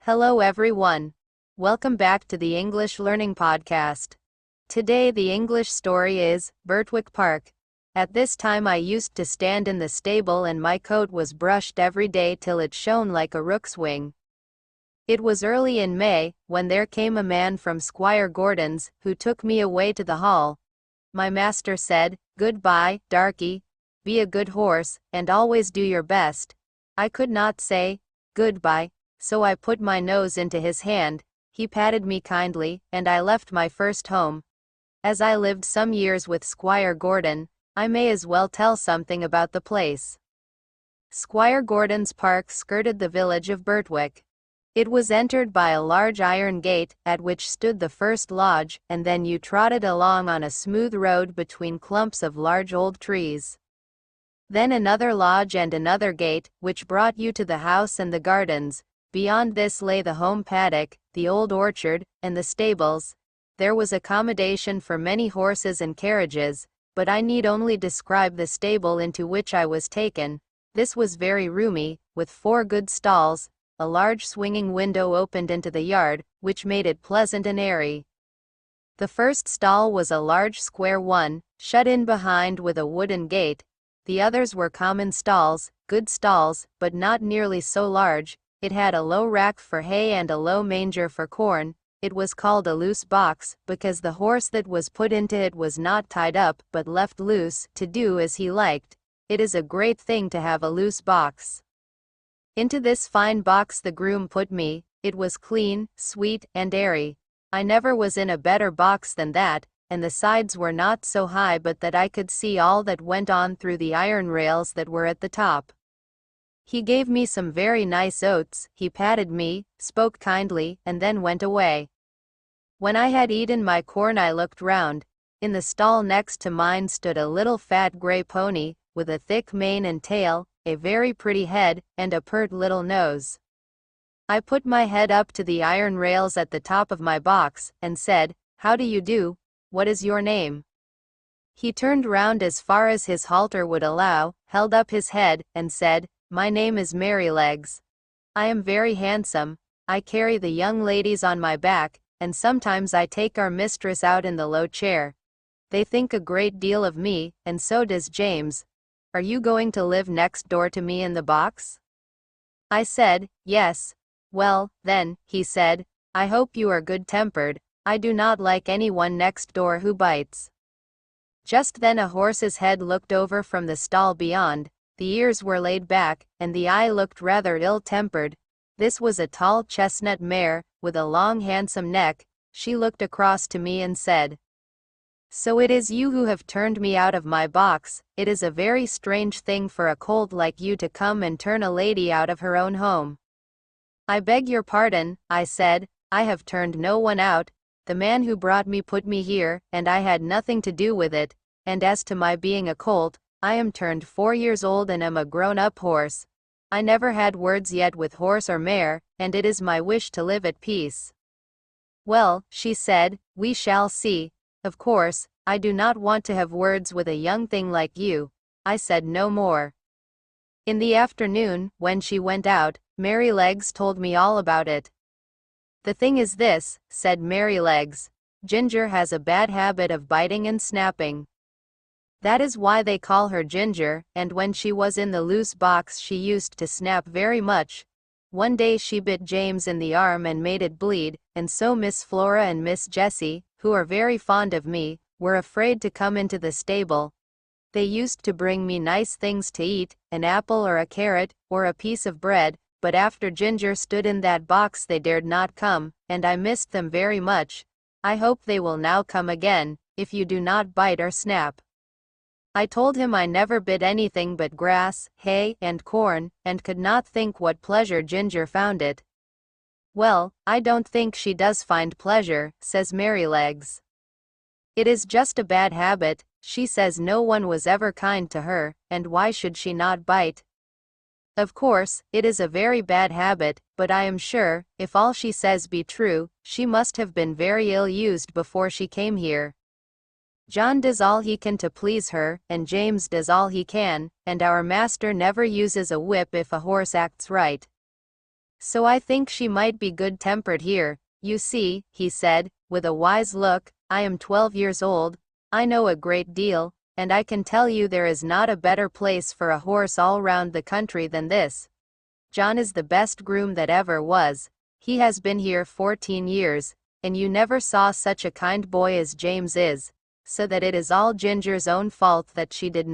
Hello everyone. Welcome back to the English Learning Podcast. Today the English story is Birtwick Park. At this time I used to stand in the stable and my coat was brushed every day till it shone like a rook's wing. It was early in May, when there came a man from Squire Gordon's, who took me away to the hall. My master said, "Good-bye, darky. Be a good horse, and always do your best." I could not say, "Goodbye," so I put my nose into his hand, he patted me kindly, and I left my first home. As I lived some years with Squire Gordon, I may as well tell something about the place. Squire Gordon's park skirted the village of Birtwick. It was entered by a large iron gate, at which stood the first lodge, and then you trotted along on a smooth road between clumps of large old trees. Then another lodge and another gate, which brought you to the house and the gardens. Beyond this lay the home paddock, the old orchard, and the stables. There was accommodation for many horses and carriages, but I need only describe the stable into which I was taken. This was very roomy, with 4 good stalls. A large swinging window opened into the yard, which made it pleasant and airy. The first stall was a large square one, shut in behind with a wooden gate. The others were common stalls, good stalls, but not nearly so large. It had a low rack for hay and a low manger for corn. It was called a loose box, because the horse that was put into it was not tied up, but left loose, to do as he liked. It is a great thing to have a loose box. Into this fine box the groom put me. It was clean, sweet, and airy. I never was in a better box than that, and the sides were not so high but that I could see all that went on through the iron rails that were at the top. He gave me some very nice oats, he patted me, spoke kindly, and then went away. When I had eaten my corn I looked round. In the stall next to mine stood a little fat grey pony, with a thick mane and tail, a very pretty head, and a pert little nose. I put my head up to the iron rails at the top of my box, and said, "How do you do? What is your name?" He turned round as far as his halter would allow, held up his head, and said, "My name is Merrylegs. I am very handsome. I carry the young ladies on my back, and sometimes I take our mistress out in the low chair. They think a great deal of me, and so does James. Are you going to live next door to me in the box?" I said, "Yes." "Well, then," he said, "I hope you are good-tempered. I do not like anyone next door who bites." Just then a horse's head looked over from the stall beyond. The ears were laid back, and the eye looked rather ill-tempered. This was a tall chestnut mare, with a long handsome neck. She looked across to me and said, "So it is you who have turned me out of my box. It is a very strange thing for a colt like you to come and turn a lady out of her own home." "I beg your pardon," I said, "I have turned no one out. The man who brought me put me here, and I had nothing to do with it. And as to my being a colt, I am turned 4 years old and am a grown-up horse. I never had words yet with horse or mare, and it is my wish to live at peace." "Well," she said, "we shall see. Of course, I do not want to have words with a young thing like you." I said no more. In the afternoon, when she went out, Merrylegs told me all about it. "The thing is this," said Merrylegs. "Ginger has a bad habit of biting and snapping. That is why they call her Ginger, and when she was in the loose box she used to snap very much. One day she bit James in the arm and made it bleed, and so Miss Flora and Miss Jessie, who are very fond of me, were afraid to come into the stable. They used to bring me nice things to eat, an apple or a carrot, or a piece of bread, but after Ginger stood in that box they dared not come, and I missed them very much. I hope they will now come again, if you do not bite or snap." I told him I never bit anything but grass, hay, and corn, and could not think what pleasure Ginger found it. "Well, I don't think she does find pleasure," says Merrylegs. "It is just a bad habit. She says no one was ever kind to her, and why should she not bite? Of course, it is a very bad habit, but I am sure, if all she says be true, she must have been very ill-used before she came here. John does all he can to please her, and James does all he can, and our master never uses a whip if a horse acts right. So I think she might be good-tempered here. You see, he said, with a wise look, I am 12 years old, I know a great deal, and I can tell you there is not a better place for a horse all round the country than this. John is the best groom that ever was. He has been here 14 years, and you never saw such a kind boy as James is, so that it is all Ginger's own fault that she did